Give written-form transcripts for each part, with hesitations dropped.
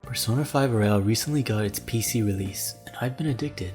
Persona 5 Royal recently got its PC release, and I've been addicted,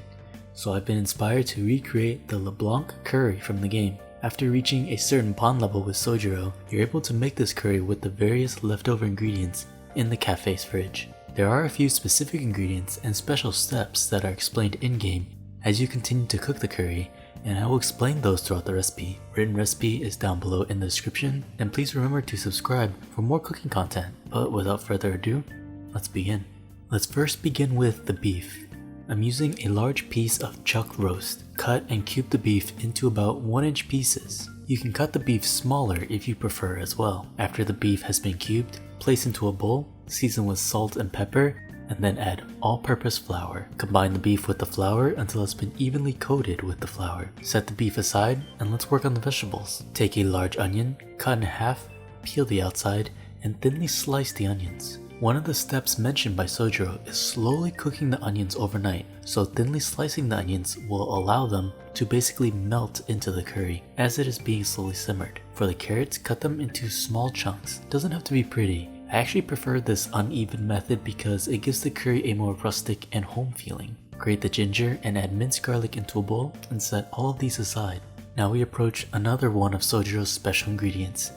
so I've been inspired to recreate the Leblanc Curry from the game. After reaching a certain bond level with Sojiro, you're able to make this curry with the various leftover ingredients in the cafe's fridge. There are a few specific ingredients and special steps that are explained in-game as you continue to cook the curry, and I will explain those throughout the recipe. Written recipe is down below in the description, and please remember to subscribe for more cooking content. But without further ado, let's begin. Let's first begin with the beef. I'm using a large piece of chuck roast. Cut and cube the beef into about 1-inch pieces. You can cut the beef smaller if you prefer as well. After the beef has been cubed, place into a bowl, season with salt and pepper, and then add all-purpose flour. Combine the beef with the flour until it's been evenly coated with the flour. Set the beef aside and let's work on the vegetables. Take a large onion, cut in half, peel the outside, and thinly slice the onions. One of the steps mentioned by Sojiro is slowly cooking the onions overnight, so thinly slicing the onions will allow them to basically melt into the curry as it is being slowly simmered. For the carrots, cut them into small chunks. Doesn't have to be pretty. I actually prefer this uneven method because it gives the curry a more rustic and home feeling. Grate the ginger and add minced garlic into a bowl and set all of these aside. Now we approach another one of Sojiro's special ingredients,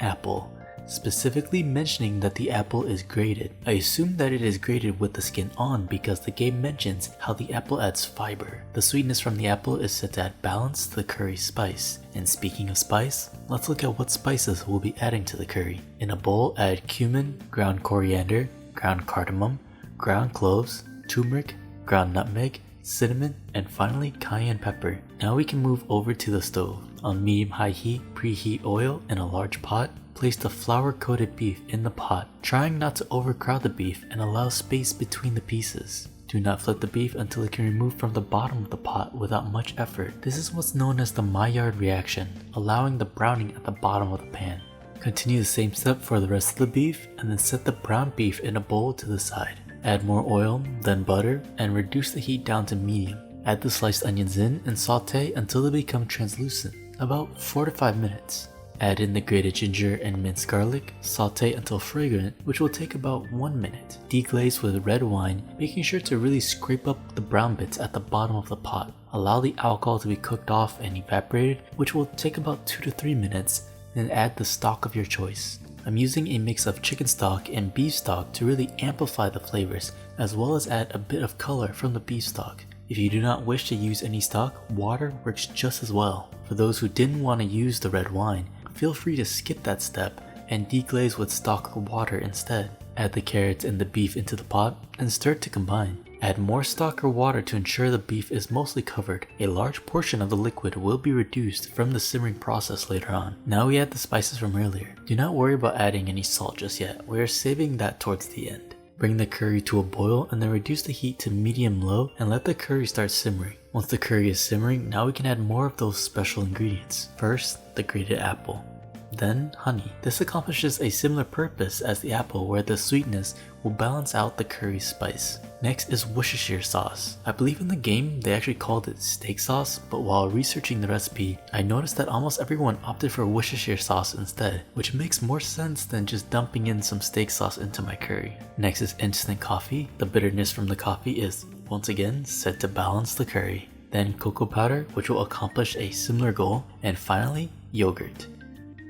apple. Specifically mentioning that the apple is grated. I assume that it is grated with the skin on because the game mentions how the apple adds fiber. The sweetness from the apple is said to add balance to the curry spice. And speaking of spice, let's look at what spices we'll be adding to the curry. In a bowl, add cumin, ground coriander, ground cardamom, ground cloves, turmeric, ground nutmeg, cinnamon, and finally cayenne pepper. Now we can move over to the stove. On medium-high heat, preheat oil in a large pot. Place the flour-coated beef in the pot, trying not to overcrowd the beef and allow space between the pieces. Do not flip the beef until it can remove from the bottom of the pot without much effort. This is what's known as the Maillard reaction, allowing the browning at the bottom of the pan. Continue the same step for the rest of the beef and then set the brown beef in a bowl to the side. Add more oil, then butter, and reduce the heat down to medium. Add the sliced onions in and saute until they become translucent, about 4 to 5 minutes. Add in the grated ginger and minced garlic, saute until fragrant, which will take about 1 minute. Deglaze with red wine, making sure to really scrape up the brown bits at the bottom of the pot. Allow the alcohol to be cooked off and evaporated, which will take about 2 to 3 minutes, then add the stock of your choice. I'm using a mix of chicken stock and beef stock to really amplify the flavors, as well as add a bit of color from the beef stock. If you do not wish to use any stock, water works just as well. For those who didn't want to use the red wine, feel free to skip that step and deglaze with stock or water instead. Add the carrots and the beef into the pot and stir to combine. Add more stock or water to ensure the beef is mostly covered. A large portion of the liquid will be reduced from the simmering process later on. Now we add the spices from earlier. Do not worry about adding any salt just yet. We are saving that towards the end. Bring the curry to a boil and then reduce the heat to medium-low and let the curry start simmering. Once the curry is simmering, now we can add more of those special ingredients. First, the grated apple. Then, honey. This accomplishes a similar purpose as the apple where the sweetness will balance out the curry spice. Next is Worcestershire sauce. I believe in the game they actually called it steak sauce, but while researching the recipe, I noticed that almost everyone opted for Worcestershire sauce instead, which makes more sense than just dumping in some steak sauce into my curry. Next is instant coffee. The bitterness from the coffee is, once again, said to balance the curry. Then cocoa powder, which will accomplish a similar goal. And finally, yogurt.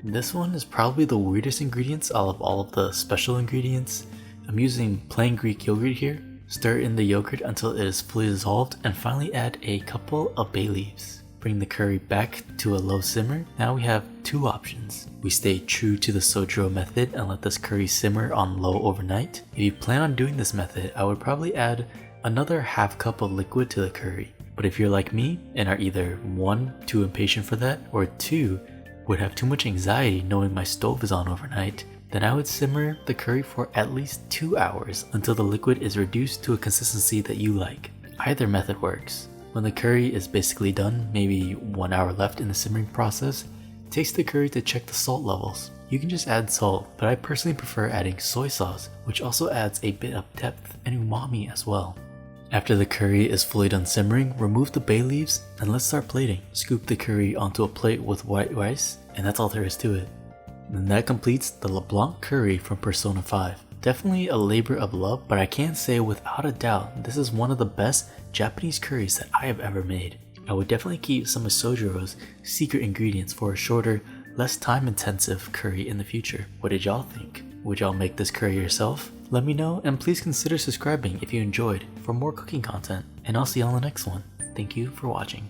This one is probably the weirdest ingredients out of all of the special ingredients. I'm using plain Greek yogurt here. Stir in the yogurt until it is fully dissolved and finally add a couple of bay leaves. Bring the curry back to a low simmer. Now we have two options. We stay true to the Sojiro method and let this curry simmer on low overnight. If you plan on doing this method, I would probably add another half cup of liquid to the curry. But if you're like me and are either 1, too impatient for that, or 2, would have too much anxiety knowing my stove is on overnight, then I would simmer the curry for at least 2 hours until the liquid is reduced to a consistency that you like. Either method works. When the curry is basically done, maybe 1 hour left in the simmering process, taste the curry to check the salt levels. You can just add salt, but I personally prefer adding soy sauce, which also adds a bit of depth and umami as well. After the curry is fully done simmering, remove the bay leaves and let's start plating. Scoop the curry onto a plate with white rice, and that's all there is to it. And that completes the Leblanc Curry from Persona 5. Definitely a labor of love, but I can say without a doubt this is one of the best Japanese curries that I have ever made. I would definitely keep some of Sojiro's secret ingredients for a shorter, less time intensive curry in the future. What did y'all think? Would y'all make this curry yourself? Let me know, and please consider subscribing if you enjoyed for more cooking content, and I'll see y'all in the next one. Thank you for watching.